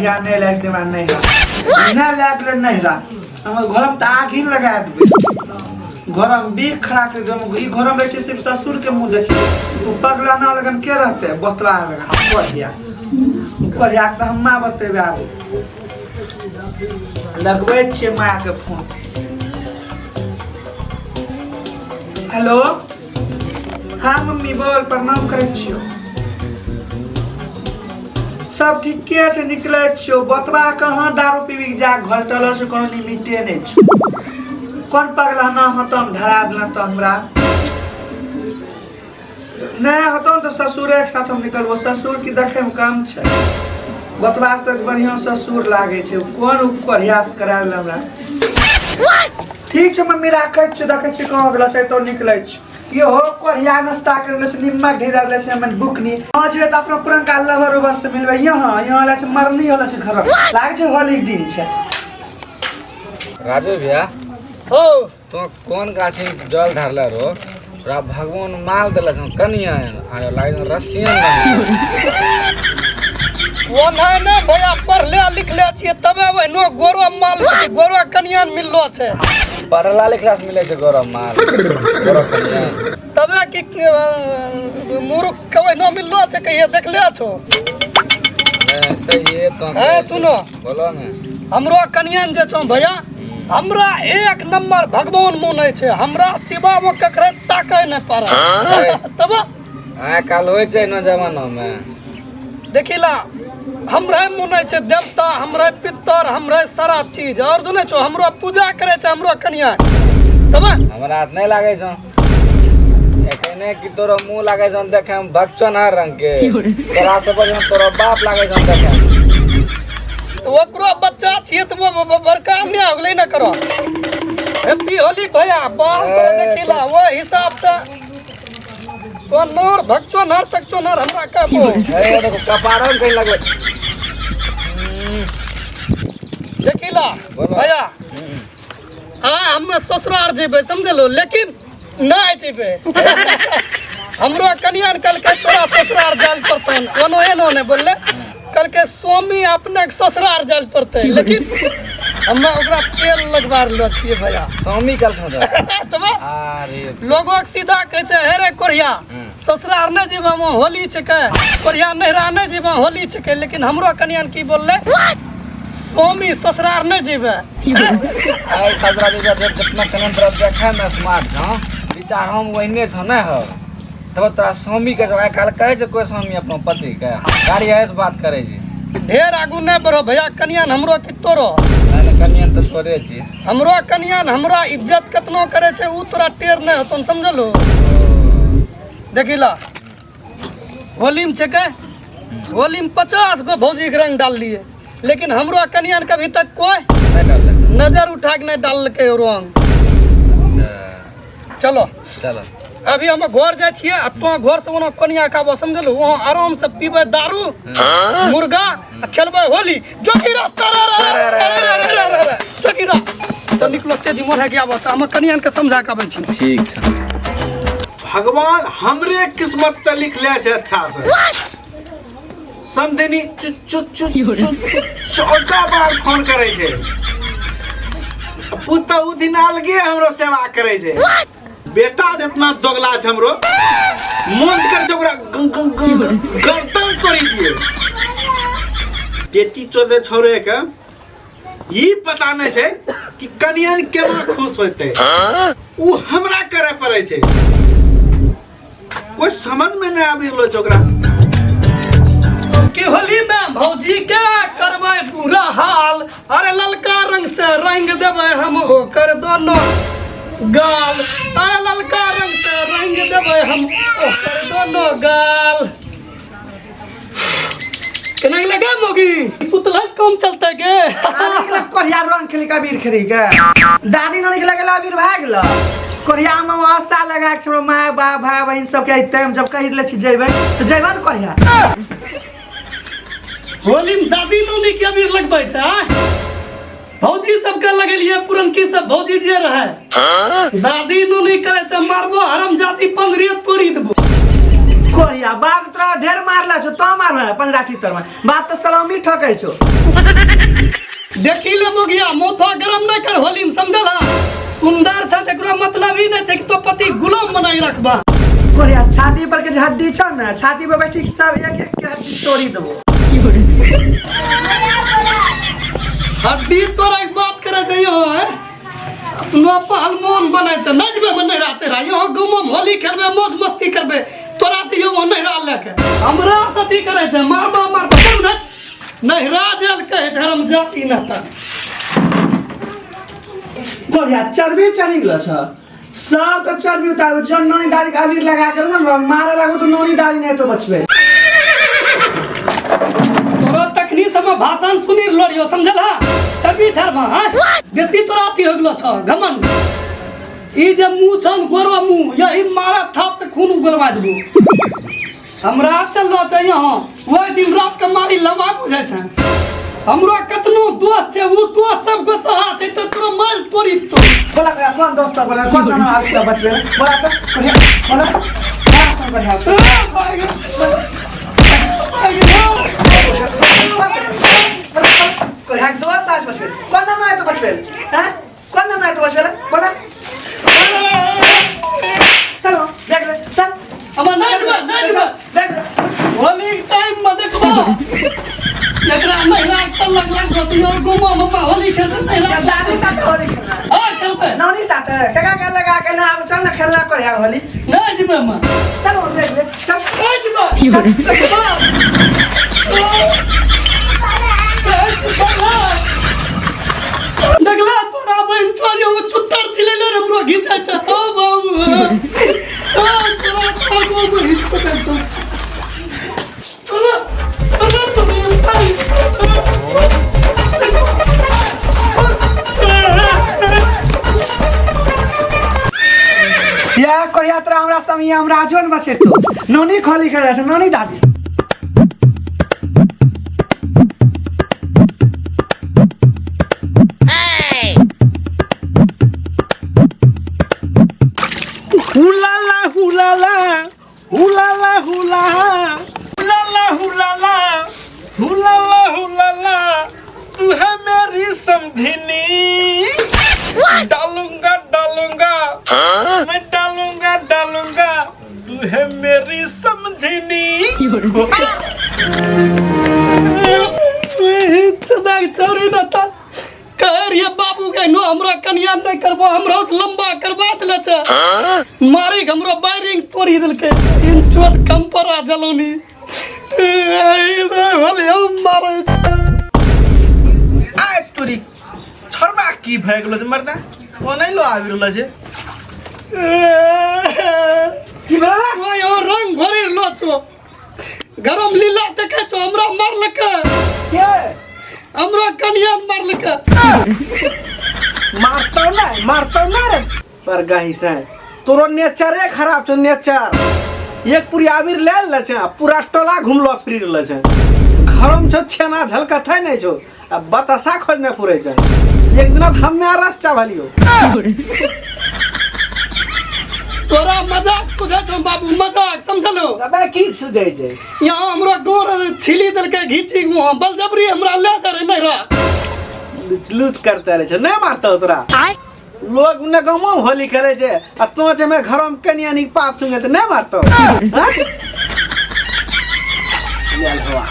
कहिया नहीं लाग दे मैं नहीं ना लाग ले नहीं रा हम घर में आग ही लगा देबे घर में भी खड़ा कर दे ई घर में रहे सिर्फ ससुर के मुंह देखी पगला ना लगन के रहते बतवा लगा कहिया से हम्मा बसेबे आबू लगबै छे माया के फोन हेलो हाँ मम्मी बोल प्रणाम करे छियो सब ठीके छे निकले छियो बतवा कहाँ दारू पीबी जा घलटल से कोनो लिमिटे नहीं छ कौन पगला ना हतम धरा देला तो हमरा नहीं हतम तो ससुरे के साथ हम निकलबो ससुर की देखे में काम छे बतवा से बढ़िया ससुर लागे छे कौन प्रयास करा देला हमरा ठीक छे मम्मी राखे छ देखे छी कहाँ गेला से तो निकले छ यो हो कोरिया नाश्ता करले से निम्मा ढेरा ले से मन बुकनी आज जे त अपना पुरनका लवर ओवर से मिलबे यहाँ ले से मरनी होला से घर लाग छे होली दिन छे राजू भैया हो तो कौन गाछी जल ढारले रो तोरा भगवान माल देला छ कनिया आ लाइन रसियन वो ना भैया पढ़ ले लिख ले छिए तबे ओइ नो गोरो माल गोरो कनिया मिललो छे पढ़ला लिखला से मिले छै गौरव माल गौरव कनिया तबे कि मूर्ख कवे न मिललो छे कहिए देख ले छो सही है तो ए सुनो बोलो ने हमरो कनियन जे छो भैया हमरा एक नंबर भगवान माने छे हमरा सिवा में ककरे ताकै न पारा तब आ काल होय छै न जमाना में देखिला हमरा माने छे देवता हमरा पितर हमरा सारा चीज और जने छो हमरो पूजा करे छे हमरो कनिया तब हमरा हाथ नहीं लागे छ एखने कि तोरा मुंह लागे छ देखे हम भक्चन हर रंग के तोरा से बढ़िया तोरा बाप लागे छ देखे तो ओकरो बच्चा छिए तो बड़का में अगले न करो हैप्पी होली भैया बाल तो देखिला वो हिसाब से तो नोर भक्चो नर तकचो नर हमरा का बो ए देखो कपारन कहीं लगले देखिला भैया हां हम ससुराल जेबे समझलो लेकिन ना जेबे हमरो कनियान कल के तोरा ससुराल जाल पड़तन कोनो एनो ने बोलले कल के स्वामी अपने ससुराल जाल पड़ते लेकिन हम ओकरा तेल लगवा लो छिए भैया स्वामी कल खोदा तब अरे लोगो सीधा कहे छे हे रे कोरिया ससुराल ने जेबा में होली छके कोरिया नहरा ने जेबा होली छके लेकिन हमरो कनियान की बोलले स्वामी ससुराल ने जेबे आई ससुरा जेबा जितना कनन तरफ देखा ना स्मार्ट छ विचार हम वहिने छ न हो तब तोरा स्वामी के जगह काल कहे छै कोई स्वामी अपना पति के गाड़ी है से बात करे छी ढेर आगू नहीं बढ़ो भैया कनियान हमरो की तोरो मैंने कनियान तो छोड़े छी हमरो कनियान हमरा इज्जत कितनो करे छे उ तोरा टेर नहीं होतन समझलो देखिला होली में छके होली में 50 गो भौजी के रंग डाल लिए लेकिन हमरो कनियान कभी तक कोई नहीं डाल ले नजर उठा के नहीं डाल के रंग चलो चलो अभी हम घर जाय छिए आ तो घर से ओना कनिया का समझलो वहां आराम से पीबे दारू मुर्गा खेलबे होली जो की रास्ता जो की तो निकलो तेजी मोर है गया बता हम कनियान के समझा के आबै छी ठीक छ भगवान हमरे किस्मत त लिख ले छे अच्छा से समझनी चुट 14 बार फोन करे छे पुत उ दिन अलगे हमरो सेवा करे छे बेटा जितना दोगला छे हमरो मन कर जे ओकरा गर्दन तोड़ी दिए बेटी चोदे छोरे के ई पता नहीं छे कि कनियन केना खुश होते उ हमरा करे पड़े छे कोई समझ में नहीं आबि गेलो छोकरा के होली में भौजी के करबै पूरा हाल अरे ललका रंग से रंग देबै हम ओकर दोनों गाल अरे ललका रंग से रंग देबै हम ओकर दोनों गाल केना लगा मोगी पुतला कम चलते गे निकले कोरिया रंग खेली का बीर खेली के दादी न निकले गेला बीर भाग गेला कोरिया में आशा लगा के माय बाप भाई बहन सब के टाइम जब कहि देले छी जेबै तो जेबै न कोरिया होली में दादी नोनी के अबीर लगबै छै भौजी सबके लगेलिए पुरनकी सब भौजी जे रहे दादी नोनी करे छै मारबो हराम जाति पंगरियत तोड़ी देबो कोरिया बाप तोरा ढेर मारला छो तो मारबे 15 ठितर में बाप तो सलामी ठकै छो। देखी ले मोगिया मोथा गरम नहीं कर होली में समझल हा। सुंदर छ एकरो मतलब ही नहीं छै कि तो पति गुलाम बनाई रखबा। कोरिया छाती पर के जे हड्डी छ ना छाती पे बैठी सब एक एक के हड्डी तोड़ी देबो। हड्डी तोरा एक बात करे जइयो है अपना पहलवान बने छ नहीं जबे मन नहीं रहते रह यो गांव में होली खेलबे मौज मस्ती करबे तोरा त यो नहीं रह लेके हमरा सती करे छ मारबा मारबा नहीं राजल कहे छ हम जाति न त कोरिया चर्बी चढ़ी गेल छ सब तो चर्बी उतार जन नौनी दाढ़ी के अबीर लगा कर ना मारे लागो तो नौनी दाढ़ी नहीं तो बचबे। तोरा तकनी समय भाषण सुनी लड़ियो समझल हा चर्बी छरबा हां बेसी तोरा अथी हो गेलो छ घमंड ई जे मुंह छन गोरो मुंह यही मारा थाप से खून उगलवा देबो। हमरा चललो छ यहां ओइ दिन रात के मारी लवा बुझै छ हमरो कतनो दोस्त छै उ दोस्त सब को सहा छै त तोरा मार तोड़ी तो बोला कौन दोस्त बोला कौन ना आबि के बचबे बोला तो कोरिया बोला क्या सब बढ़िया कोरिया दोस्त आज बचबे कौन ना है तो बचबे हैं कौन ना है तो बचबे बोला चलो देख ले चल अब नहीं देख होली टाइम में देखबो एकरा महिला तल लग गोतियो गुमा मम्मा होली खेल नहीं ला दादी साथ होली खेलना हां खेलबे नौनी साथ काका का लगा के ना अब चल ना खेलना कोरिया होली नहीं जिबे मां चलो देख ले चल नहीं जिबे देखला तोरा बहन छोरी वो चुत्तर छिले ले हमरो घिचा छ ओ बाबू ओ तोरा को बहन छोटा छ या कोरिया तोरा हमरा समय हमरा जोन बचे तो नौनी खोली खेले छ नौनी दादी हुलाला हुलाला हुलाला हुला हुलाला हुलाला हुलाला हुलाला तू है मेरी समधिनी डालूंगा डालूंगा मैं डालूंगा डालूंगा तू है मेरी समधिनी खुदा छोरी न त कहर ये बाबू के नो हमरा कन्या नहीं करबो हमरा से लंबा करबा देले छ मारी हमरो वायरिंग तोड़ी देलके इन चोट कंपरा जलोनी भले हम मारे आय तोरी छरबा की भए गेलो छै मर्दा ओ नहीं लो आबि रहल छै की बला ओय ओ रंग भरी लोचो गरम लीला देखे छो हमरा मारलक के हमरा कन्या मारलक मारतो ना रे पर गही से तोरो नेचरे खराब छ नेचर एक पूरी आबिर ले ले छ पूरा टोला घुमलो फिर रहल छ घरम छ छेना झलका थै नै छो अब बतासा खोजने पुरे छ एक दिन हम्मे रास्ता भलियो तोरा मजाक सुझै छ बाबू मजाक समझलो अबे की सुझै छै यहाँ हमरा गोर छिली देलके घीची मुंह बलजबरी हमरा ले करे नहीं रहा लूट करते रहे छ नहीं मारतो तोरा लोग ने गांव में होली खेले छै आ तो जे में घरो में कनिया नी पास सुने त नहीं मारतो ले हवा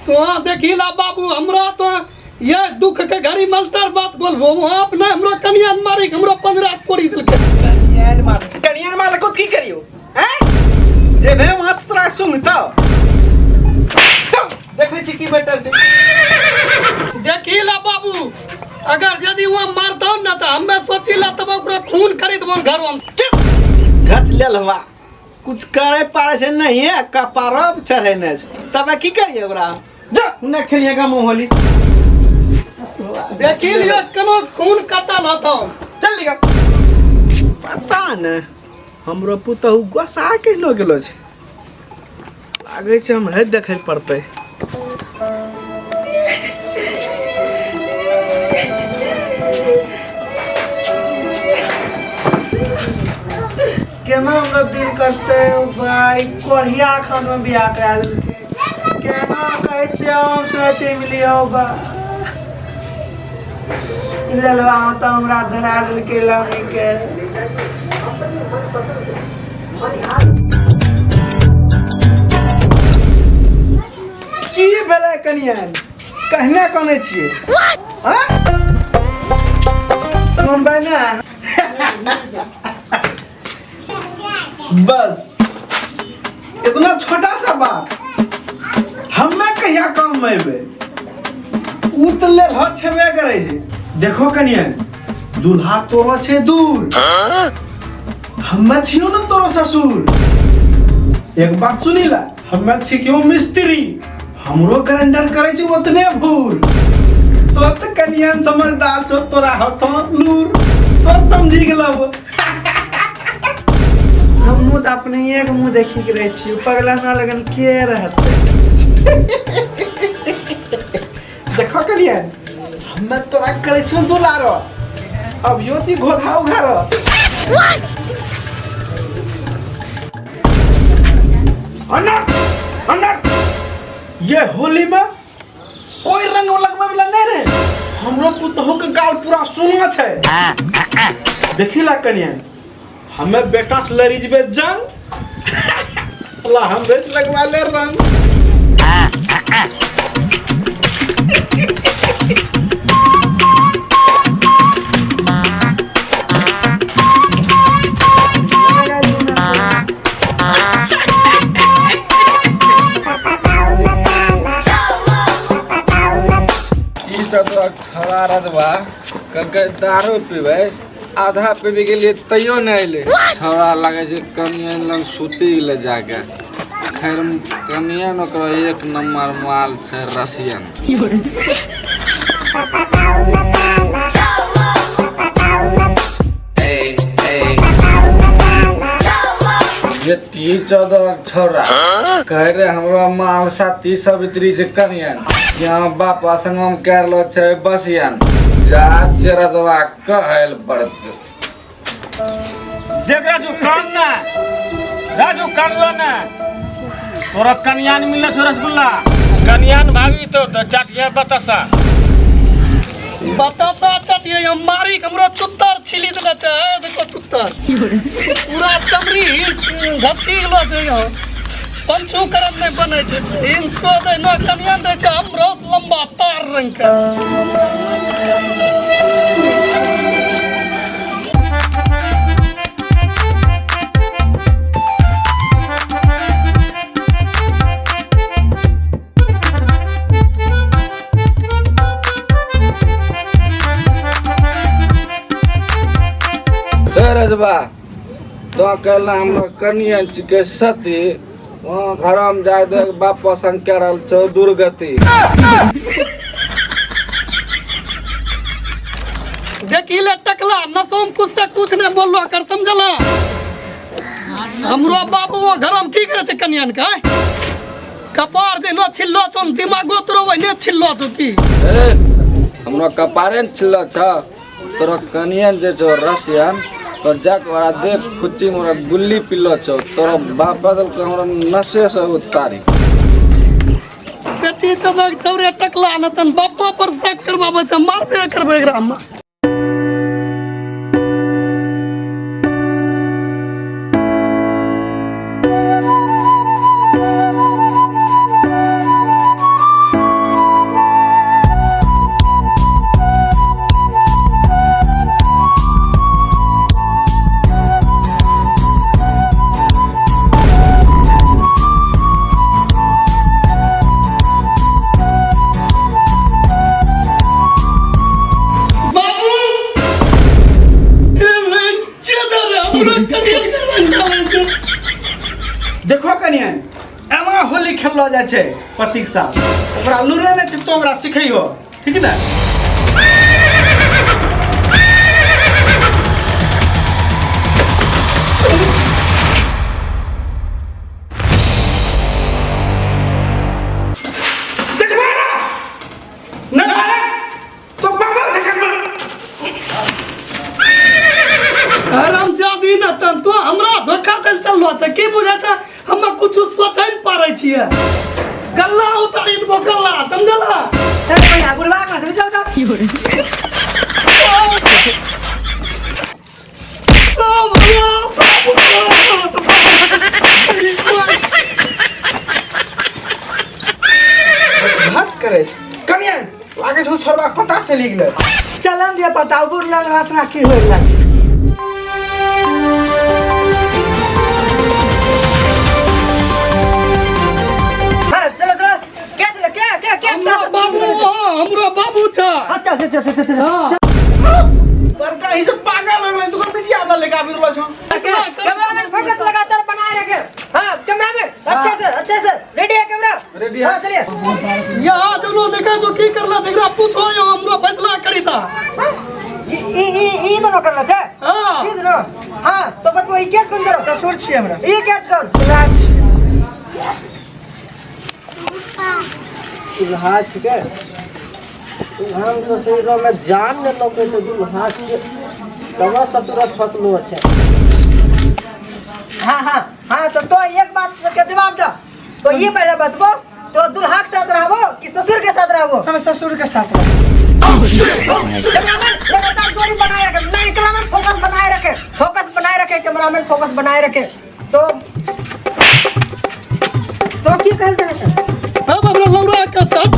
तो देखिला बाबू हमरा तो ये दुख के घड़ी मलतर बात बोलबो आप ना हमरा कनिया मारी हमरा 15 कोड़ी देलके कनिया मार को की करियो हैं जे भे वहां तोरा सुनतो देखै छी की बेटर छै देखिला बाबू अगर यदि वो मारता ना तो हमें सोचिला तब ओकरा खून खरीदबो घर में घच ले हवा कुछ करे पारे छै नहीं है कपारब चढ़ेने छै तब की करिए ओकरा जा उन्ने खेलिएगा मुंह होली देखी लियो कनो खून कतल होतो चल लिगा पता न हमरो पुतहु गोसा के लो गेलो छै लागे छै हम है देखे पड़तै के केना हमरा दिल करते भाई कोढ़िया खान में बियाह करा देलके केना कहै छियै हम सुनै छियै मिलियो बा लेलवा तऽ हमरा धरा देलके लवनी के की भेलै कनियन कहने कने छियै हां मुंबई ना बस इतना छोटा सा बात हमें कहिया काम में अबे उ त ले ह छेबे करे छै देखो कनियन दूल्हा तोरो छै दूर हम्मे छियो न तोरो ससुर एक बात सुनी ला हम्मे छियो मिस्त्री हमरो ग्राइंडर करे छै ओतने भूल तो त कनियन समझदार छो तोरा हाथों लूर तो समझी गेलो हम मुँह तऽ अपने एक मुँह देखी के रहे छी पगला ना लगन के रहते देखो कनियन हम्मे तोरा करे छो दुलारो अब यो ती घोधा उघारो अनर अनर ये होली में कोई रंग लगवे वाला नहीं रे हमरो पुतहु के गाल पूरा सोना छै देखिला कनियन हमें बेटा से लड़ीजबे जंग अल्लाह हम बेस लगवा ले रंग खड़ा रजबा कनके दारू पीबे आधा पीबे के लिए तैयो नहीं अइले छौड़ा लगे छै कनियन लग सुती ले जाके खैर कनियन ओकरा एक नंबर माल छै रसियन ये 14 छौड़ा कह रे हमरा माल साथी सवित्री से कनियन यहाँ बापा संगम करलो छै बसियन जा चेरदवा कहल पड़त देख राजू कान लो ना तोरा कन्यान मिलना छो रसगुल्ला कन्यान भागी तो चाटिया बतासा चटिए हम मारी हमरो चुत्तर छिली देले छै देखो चुत्तर पूरा चमड़ी घसकी गेलो छै यहाँ पंचू करम नहीं बने छै इनको दे न कन्यान दे छै हमरो लंबा तार रंग के रजबा तो कहला हमरा कनियन छिके सती वहाँ घर में जाए दे बाप संग करल छौ दुर्गति देखी ले टकला नसोम कुछ से कुछ नहीं बोललो कर समझला हमरो बाबू घर में की करे छै कन्यान का कपार जे न छिल्लो छन दिमागो तोरो वने छिल्लो छ की हमरा कपारे न छिल्लो छ तोरा कनियन जे छौ रसियन तो जाक वाला देख खुच्ची मोरा गुल्ली पिल्लो छौ तोरा बाप बदल के हमरा नशे से उतारी बेटी चदक छौरे टकला न तन बापा पर शक करबाबे छ मारबे करबे एकरा हम देखो कनियन एना होली खेललो जाय छै पति के साथ ओकरा लुरे नै छै तो ओकरा सिखैयो ठीक ना न तन तो हमरा धोखा देल चल रहा है की बुझा छै हम कुछ सोचै न पारै छियै गल्ला उतारी देबो गल्ला समझला ए भैया बुढ़वा का से जाओ जाओ ओ भैया बात करे कनिया लागे छौ छोरबा पता चली गेलै चलन दिया पता बुढ़िया वासना की होय गेला छै हां चलो चलो क्या चलो क्या हमरो बाबू था अच्छा अच्छा हां बड़का ही से पागल हो गेलै तू मीडिया वाला लेके आबि रहलो छौ कैमरामैन फोकस लगातार बनाए रखे हां कैमरामैन अच्छे से रेडी है कैमरा रेडी हां चलिए यहाँ दोनों देखा तो की करला जकरा पूछो यो हमरो फैसला करी था ई दोनों करना छै हां ई दोनों हां तो बतबो ई कैच कोन करो ससुर छी हमरा ई कैच कोन दुल्हा छिके हम तो शरीर में जान न लोके तो दुल्हा छिके तब ससुरस फसलो छै हाँ तो एक बात के जवाब दो तो ये पहले बतबो तो दुल्हा के साथ रहबो कि ससुर के साथ रहबो हम ससुर के साथ रहबो कैमरामैन लगातार जोड़ी बनाए रखे नहीं कैमरामैन फोकस बनाए रखे कैमरामैन फोकस बनाए रखे तो की कहल जाय छै अब हमरा लौड़ा का तब